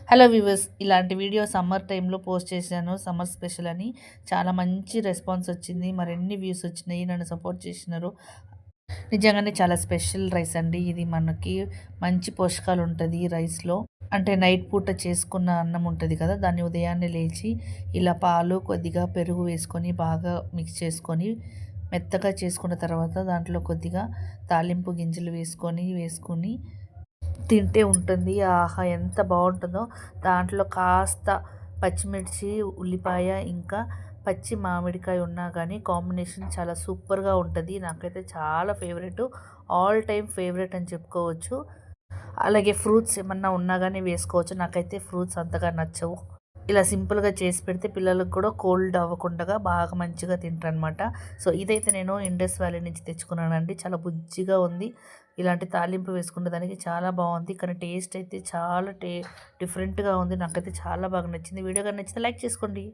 Hello viewers, ఇలాంటి video summer టైంలో post చేశాను. సమ్మర్ స్పెషల్ అని చాలా మంచి రెస్పాన్స్ వచ్చింది. మరెన్ని వ్యూస్ వచ్చినాయి. నన్ను సపోర్ట్ చేసినారు. నిజంగానే చాలా స్పెషల్ రైస్ అండి. ఇది మనకి మంచి పోషకాలు ఉంటుంది రైస్లో. అంటే నైట్ పూట చేసుకున్న అన్నం ఉంటుంది కదా, దాన్ని ఉదయాన్నే లేచి ఇలా పాలు కొద్దిగా పెరుగు వేసుకొని బాగా మిక్స్ చేసుకొని మెత్తగా చేసుకున్న తర్వాత దాంట్లో కొద్దిగా తాలింపు గింజలు వేసుకొని తింటే ఉంటుంది. ఆహా! ఎంత బాగుంటుందో. దాంట్లో కాస్త పచ్చిమిర్చి, ఉల్లిపాయ ఇంకా పచ్చి మామిడికాయ ఉన్నా కానీ కాంబినేషన్ చాలా సూపర్గా ఉంటుంది. నాకైతే చాలా ఫేవరెట్, ఆల్ టైమ్ ఫేవరెట్ అని చెప్పుకోవచ్చు. అలాగే ఫ్రూట్స్ ఏమన్నా ఉన్నా కానీ వేసుకోవచ్చు. నాకైతే ఫ్రూట్స్ అంతగా నచ్చవు. ఇలా సింపుల్గా చేసి పెడితే పిల్లలకు కూడా కోల్డ్ అవ్వకుండా బాగా మంచిగా తింటారనమాట. సో ఇదైతే నేను ఇండస్ వ్యాలీ నుంచి తెచ్చుకున్నానండి. చాలా బుజ్జిగా ఉంది. ఇలాంటి తాలింపు వేసుకునే దానికి చాలా బాగుంది. కానీ టేస్ట్ అయితే చాలా డిఫరెంట్గా ఉంది. నాకైతే చాలా బాగా నచ్చింది. వీడియో కానీ నచ్చితే లైక్ చేసుకోండి.